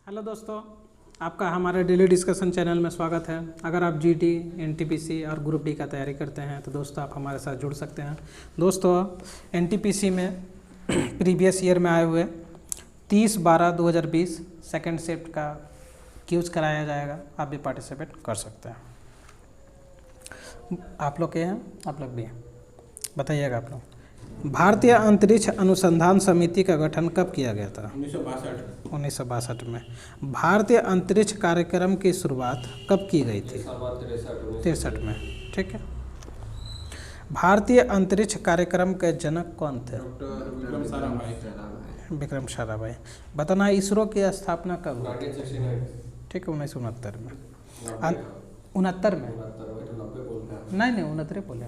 Hello दोस्तों, आपका हमारे डेली डिस्कशन चैनल में स्वागत है। अगर आप जीटी, एनटीपीसी और ग्रुप डी का तैयारी करते हैं तो दोस्तों आप हमारे साथ जुड़ सकते हैं। दोस्तों एनटीपीसी में प्रीवियस ईयर में आए हुए 30/12/2020 सेकेंड शिफ्ट का क्यूज कराया जाएगा, आप भी पार्टिसिपेट कर सकते हैं। आप लोग के हैं, आप लोग भी हैं, बताइएगा आप लोग। भारतीय अंतरिक्ष अनुसंधान समिति का गठन कब किया गया था? 1962 में। भारतीय अंतरिक्ष कार्यक्रम की शुरुआत कब की गई थी? 63 में। ठीक है। भारतीय अंतरिक्ष कार्यक्रम के जनक कौन थे? विक्रम साराभाई। बताना इसरो की स्थापना कब हुई? ठीक है, 1969 में। 69 में नहीं 69 बोले।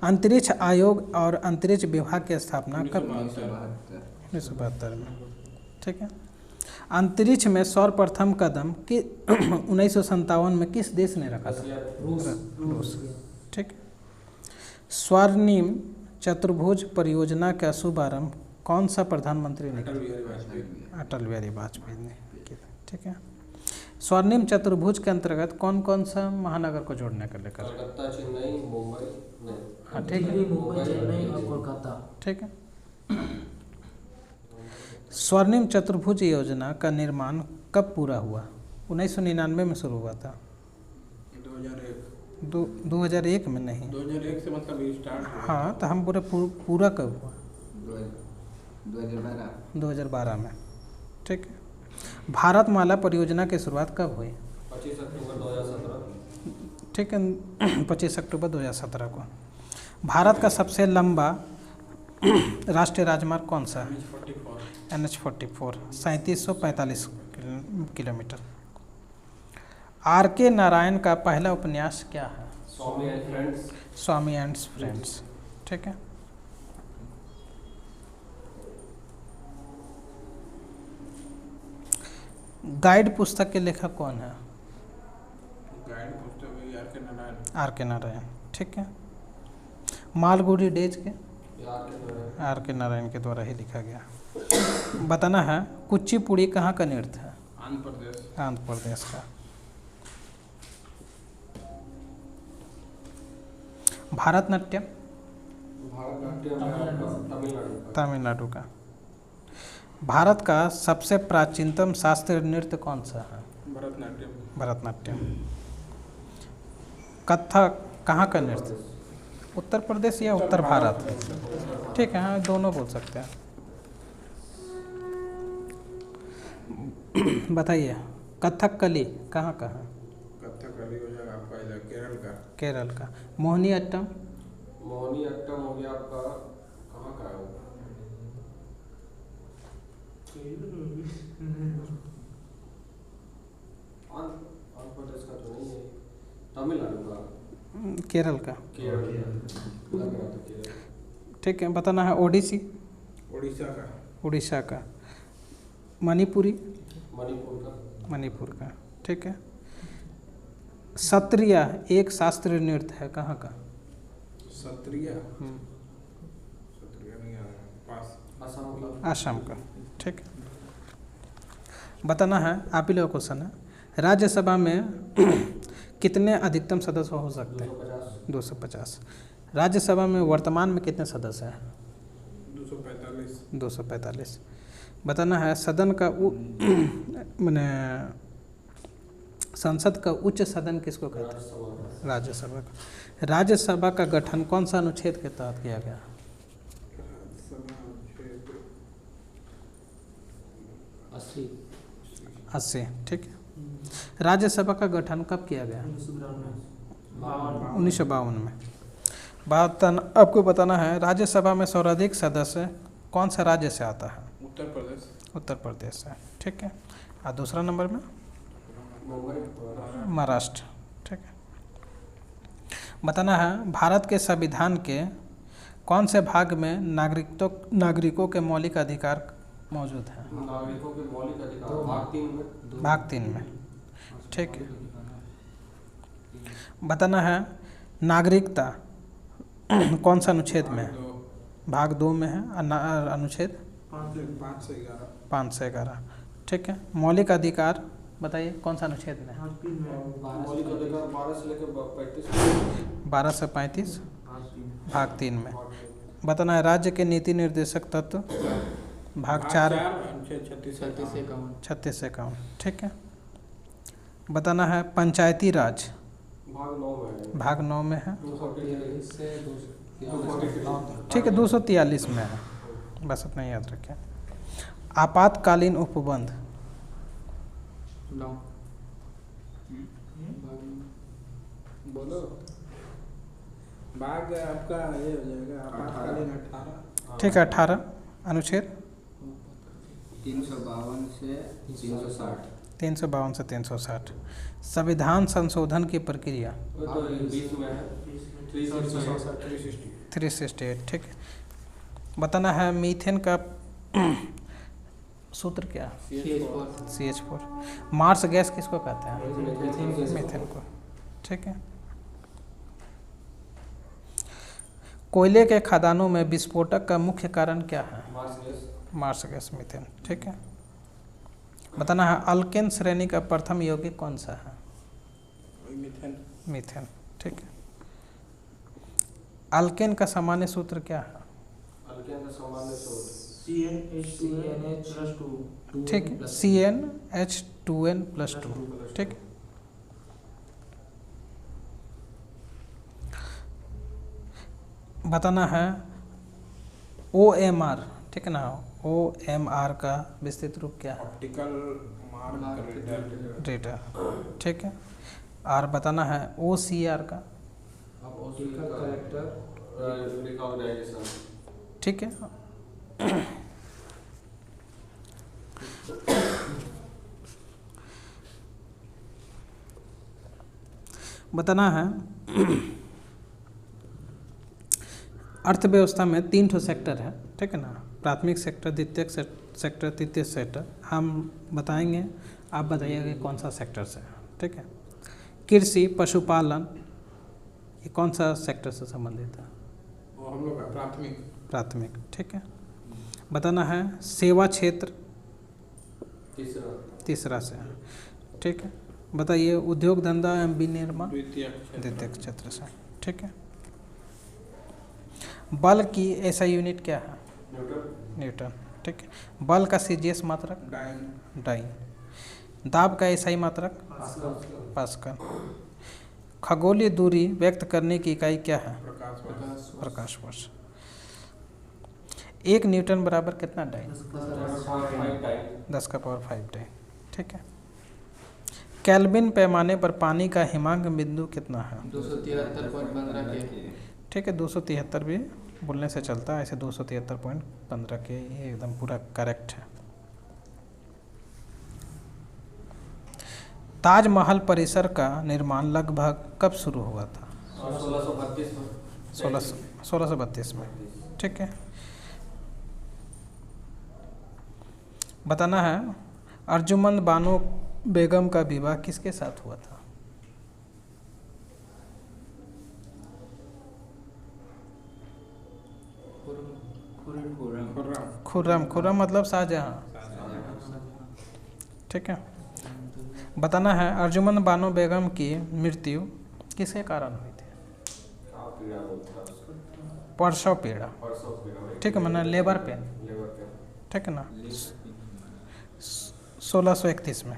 अंतरिक्ष आयोग और अंतरिक्ष विभाग की स्थापना कब? 1972 में। ठीक है। अंतरिक्ष में सर्वप्रथम कदम कि 1957 में किस देश ने रखा था? रूस। ठीक। स्वर्णिम चतुर्भुज परियोजना का शुभारंभ कौन सा प्रधानमंत्री ने? अटल बिहारी वाजपेयी ने किया। ठीक है। स्वर्णिम चतुर्भुज के अंतर्गत कौन कौन सा महानगर को जोड़ने का लेकर? कलकत्ता, चेन्नई, मुंबई। हाँ ठीक है, मुंबई, चेन्नई और कोलकाता। ठीक है। स्वर्णिम चतुर्भुज योजना का निर्माण कब पूरा हुआ? 1999 में शुरू हुआ था। 2001 में नहीं, 2001 से मतलब स्टार्ट हुआ। हाँ तो हम पूरा कब हुआ? 2012 में। ठीक है। भारतमाला परियोजना की शुरुआत कब हुई? 25 अक्टूबर 2017। ठीक है, 25 अक्टूबर 2017 को। भारत का सबसे लंबा राष्ट्रीय राजमार्ग कौन सा है? NH-44, 3745 kilometre. R.K. नारायण का पहला उपन्यास क्या है? Swami and friends. Swami and friends. ठीक है। गाइड पुस्तक के लेखक कौन है? गाइड पुस्तक आर के नारायण। R.K. नारायण। ठीक है। मालगुडी डेज के? R.K. नारायण के द्वारा ही लिखा गया। बताना है कुचिपुड़ी कहाँ का नृत्य है? आंध्र प्रदेश। आंध्र प्रदेश का। भारतनाट्यम? तमिलनाडु का। भारत का सबसे प्राचीनतम शास्त्रीय नृत्य कौन सा है? भरतनाट्यम। भरतनाट्यम। कथक कहाँ का नृत्य? उत्तर प्रदेश या उत्तर भारत? ठीक है, हाँ दोनों बोल सकते हैं। बताइए कथकली कहाँ का है? कथकली हो जाएगा आपका इधर केरल का। केरल का। मोहिनीअट्टम? मोहिनीअट्टम हो गया आपका, कहाँ का है वो? आंध्र प्रदेश का तो नहीं है, तमिलनाडु का। केरल का। केरल लग रहा था केरल। ठीक है। बताना है ओडिसी? उड़ीसा का। उड़ीसा का। मणिपुरी? मणिपुर का। मणिपुर का। ठीक है। सत्रिया एक शास्त्रीय नृत्य है, कहाँ का? सत्रिया। सत्रिया नहीं आ रहा, पास। असम का। आसाम का। ठीक है। बताना है, आप ही लोग क्वेश्चन है, राज्यसभा में कितने अधिकतम सदस्य हो सकते हैं? 250। राज्यसभा में वर्तमान में कितने सदस्य हैं? 245। 245। बताना है सदन का मैंने संसद का उच्च सदन किसको कहते हैं? राज्यसभा का। राज्यसभा का गठन कौन सा अनुच्छेद के तहत किया गया? 80। ठीक है। राज्यसभा का गठन कब किया गया? 1952 में। आपको बताना है राज्यसभा में सर्वाधिक सदस्य कौन सा राज्य से आता है? उत्तर प्रदेश। उत्तर प्रदेश से। ठीक है। और दूसरा नंबर में मुंबई। महाराष्ट्र। ठीक है। बताना है भारत के संविधान के कौन से भाग में नागरिकों के मौलिक अधिकार मौजूद है? नागरिकों के मौलिक अधिकार भाग 3 में। भाग 3 में। ठीक है। बताना है नागरिकता कौन सा अनुच्छेद में है? भाग 2 में है। अनुच्छेद 5 से 11। 5 से 11। ठीक है। मौलिक अधिकार बताइए कौन सा अनुच्छेद में है? मौलिक अधिकार 12 से लेकर 35 12 से 35 भाग 3 में। बताना है राज्य के नीति निर्देशक तत्व भाग 4 36 36 से 51। ठीक है। बताना है पंचायती राज भाग 9 में है। भाग 9 में है। 243 से 243 ठीक है 243 में है, बस इतना याद रखें। आपातकालीन उपबंध बोलो भाग आपका ये हो जाएगा आपातकालीन 18। ठीक है 18 अनुच्छेद 352 से 360 352 से 360। संविधान संशोधन की प्रक्रिया 20 में है। 368। ठीक है। बताना है मीथेन का सूत्र क्या है? CH4। मार्स गैस किसको कहते हैं? मीथेन को। ठीक है। कोयले के खदानों में विस्फोटक का मुख्य कारण क्या है? Marsh gas methane. ठीक है। बताना है अल्केन श्रेणी का प्रथम यौगिक कौन सा है? मीथेन। ठीक है। अल्केन का सामान्य सूत्र क्या है? अल्केन का सामान्य सूत्र CNH+2 ठीक है CnH2n+2। ठीक। बताना है OMR। ठीक है ना, OMR का विस्तृत रूप क्या है? Optical mark reader. ठीक है। और बताना है OCR का। Optical character recognition. ठीक है। बताना है अर्थव्यवस्था में 3 ठो सेक्टर है। ठीक है ना, प्राथमिक सेक्टर, द्वितीयक सेक्टर, तृतीय सेक्टर। हम बताएंगे, आप बताइएगा कि कौन सा सेक्टर से है। ठीक है। कृषि, पशुपालन, ये कौन सा सेक्टर से संबंधित है? वो हम लोग का प्राथमिक। ठीक है। बताना है सेवा क्षेत्र तीसरा से है। ठीक है। बताइए उद्योग धंधा एवं विनिर्माण द्वितीयक क्षेत्र से। ठीक है। बल की ऐसा यूनिट क्या है? न्यूटन। ठीक है। बल का CGS मात्रक डाइन। दाब का SI मात्रक पास्कल। खगोलीय दूरी व्यक्त करने की इकाई क्या है? प्रकाश वर्ष। 1 न्यूटन बराबर कितना डाइन? 10 का पावर 5 डाइन। ठीक है। केल्विन पैमाने पर पानी का हिमांक बिंदु कितना है? 273.15 के। ठीक है 273 भी बोलने से चलता है, ऐसे 273.15 के, ये एकदम पूरा करेक्ट है। ताजमहल परिसर का निर्माण लगभग कब शुरू हुआ था? 1632 में। ठीक है। बताना है अर्जुमंद बानो बेगम का विवाह किसके साथ हुआ था? खुर्रम मतलब शाहजहां। ठीक है। बताना है अर्जुमंद बानो बेगम की मृत्यु किसके कारण हुई थी? प्रसव पीड़ा। ठीक है, मतलब लेबर पेन। ठीक है ना, 1631 में।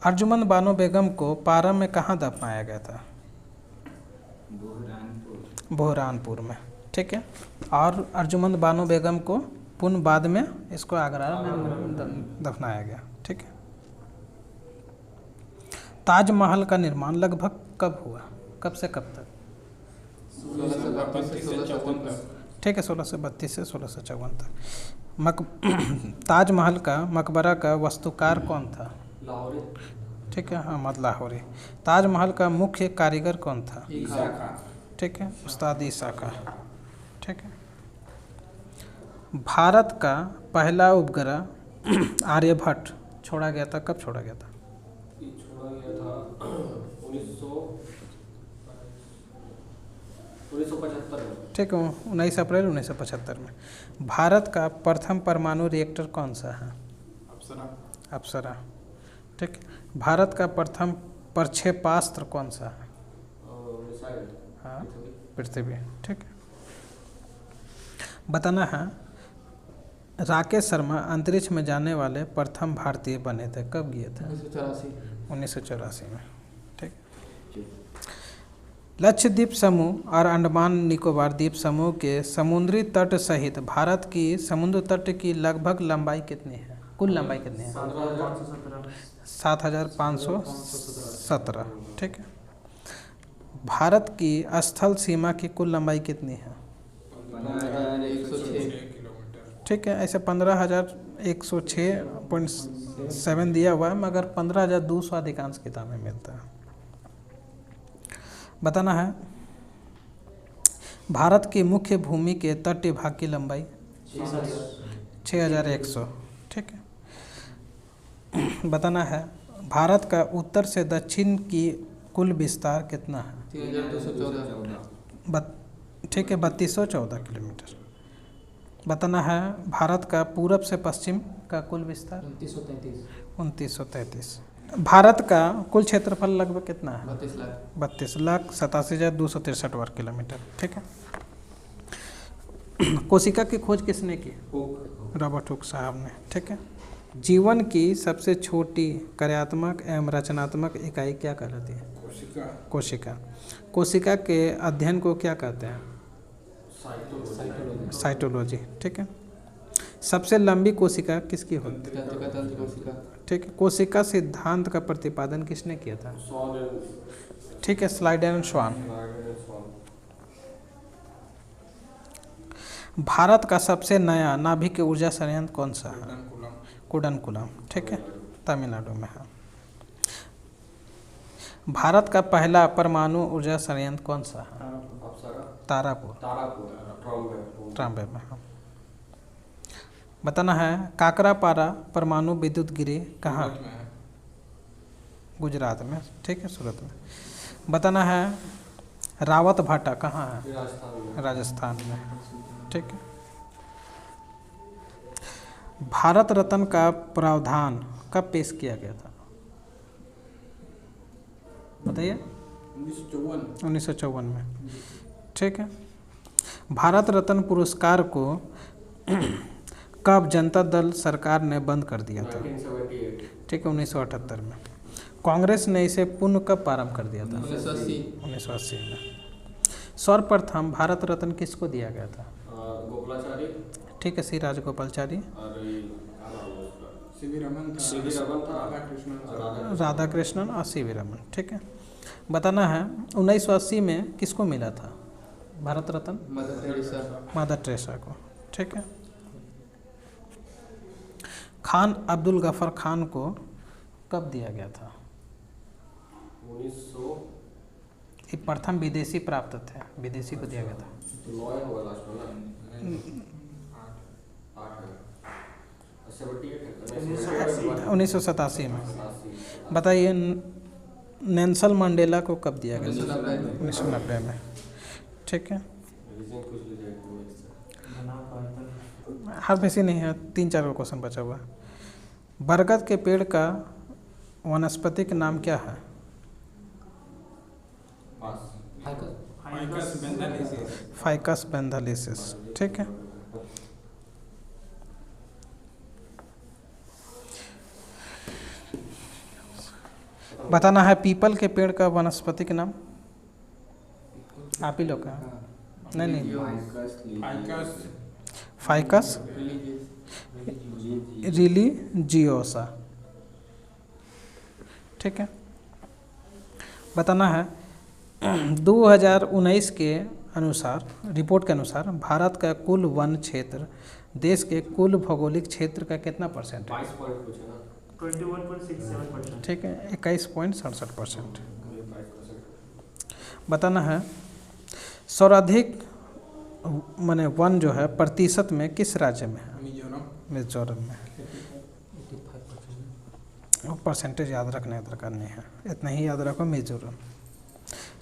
अर्जुमंद बानो बेगम को पारा में कहाँ दफनाया गया था? बुरहानपुर में। ठीक है। और अर्जुमंद बानो बेगम को पुनः बाद में इसको आगरा में दफनाया गया। ठीक है। ताजमहल का निर्माण लगभग कब हुआ, कब से कब तक? 1632 ठीक है 1632 से 1654 तक। ताजमहल का मकबरा का वास्तुकार कौन था? लाहौरी। ठीक है, अहमद लाहौरी। ताजमहल का मुख्य कारीगर कौन था? ईसा का। ठीक है, उस्ताद ईसा का। ठीक है। भारत का पहला उपग्रह आर्यभट्ट छोड़ा गया था, कब छोड़ा गया था? छोड़ा गया था 1975 में। ठीक है, 19 अप्रैल 1975 में। भारत का प्रथम परमाणु रिएक्टर कौन सा है? अप्सरा। अप्सरा। ठीक। भारत का प्रथम प्रक्षेपास्त्र कौन सा है? मिसाइल। हाँ, पृथ्वी। ठीक है। बताना है, राकेश शर्मा अंतरिक्ष में जाने वाले प्रथम भारतीय बने थे, कब गए थे? 1984 में। ठीक। लक्षद्वीप समूह और अंडमान निकोबार द्वीप समूह के समुद्री तट सहित भारत की समुद्र तट की लगभग लंबाई कितनी है? कुल लंबाई कितनी है? 7,517। ठीक है। भारत की स्थल सीमा की कुल लंबाई कितनी है? 15,106 किलोमीटर। ठीक है, ऐसे 15,106.7 दिया हुआ है, मगर 15,200 अधिकांश किताब में मिलता है। बताना है, भारत की मुख्य भूमि के तटीय भाग की लंबाई 6,100। ठीक है। बताना है, भारत का उत्तर से दक्षिण की कुल विस्तार कितना है? 3,214। ठीक है, 3,214 किलोमीटर। बताना है, भारत का पूरब से पश्चिम का कुल विस्तार 2933। भारत का कुल क्षेत्रफल लगभग कितना है? 32,87,263 वर्ग किलोमीटर। ठीक है। कोशिका की खोज किसने की? रॉबर्ट हुक साहब ने। ठीक है। जीवन की सबसे छोटी कार्यात्मक एवं रचनात्मक इकाई क्या कहलाती है? कोशिका। कोशिका। कोशिका के अध्ययन को क्या कहते हैं? साइटोलॉजी। ठीक है। सबसे लंबी कोशिका किसकी होती है? ठीक है। कोशिका सिद्धांत का प्रतिपादन किसने किया था? ठीक है, स्लाइडर एंड स्वान। भारत का सबसे नया नाभिक ऊर्जा संयंत्र कौन सा है? कुडनकुलम। ठीक है, तमिलनाडु में है। भारत का पहला परमाणु ऊर्जा संयंत्र कौन सा है? तारापुर। ट्राम्बे में है। बताना है, काकरापारा परमाणु विद्युत गिरी कहाँ? गुजरात में। ठीक है, सूरत में। बताना है, रावत भाटा कहाँ है? राजस्थान में। ठीक है। भारत रत्न का प्रावधान कब पेश किया गया था? बताइए। 1954 में। ठीक है। भारत रत्न पुरस्कार को कब जनता दल सरकार ने बंद कर दिया था? ठीक है, 1978 में। कांग्रेस ने इसे पुनः कब प्रारंभ कर दिया था? 1980 में। सर्वप्रथम भारत रत्न किसको दिया गया था? गोपालाचारी। ठीक है, श्री राजगोपालचारी। राधा कृष्णन और सी वी रमन। ठीक है। बताना है, 1980 में किसको मिला था भारत रत्न? मदर टेरेसा को। ठीक है। खान अब्दुल गफर खान को कब दिया गया था? 1900। ये प्रथम विदेशी प्राप्त थे, विदेशी को दिया गया था। 1987 में। बताइए, नेल्सन मंडेला को कब दिया गया? 1990 में। ठीक है। हर वैसे नहीं है, 3-4 का क्वेश्चन बचा हुआ है। बरगद के पेड़ का वनस्पतिक नाम क्या है? फाइकस बेंथालिसिस। ठीक है। बताना है, पीपल के पेड़ का वनस्पतिक नाम? आप ही लोग का? नहीं, फाइकस रिलीजियोसा। ठीक है। बताना है, 2019 के अनुसार, रिपोर्ट के अनुसार भारत का कुल वन क्षेत्र देश के कुल भौगोलिक क्षेत्र का कितना परसेंट है? 21.67%। ठीक है, 21.67%। बताना है, सर्वाधिक माने वन जो है प्रतिशत में किस राज्य में है? मिजोरम में। परसेंटेज याद रखने दरकार नहीं है, इतना ही याद रखो। मिजोरम।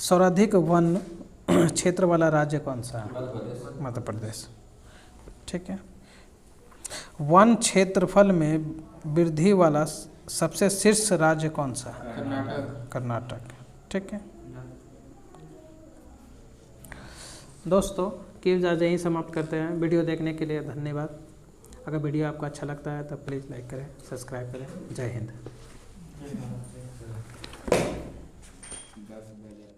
सर्वाधिक वन क्षेत्र वाला राज्य कौन सा है? मध्य प्रदेश। मध्य प्रदेश। ठीक है। वन क्षेत्रफल में वृद्धि वाला सबसे शीर्ष राज्य कौन सा है? कर्नाटक। कर्नाटक। ठीक है दोस्तों, क्विज आज यहीं समाप्त करते हैं। वीडियो देखने के लिए धन्यवाद। अगर वीडियो आपको अच्छा लगता है तो प्लीज़ लाइक करें, सब्सक्राइब करें। जय हिंद। 10 बजे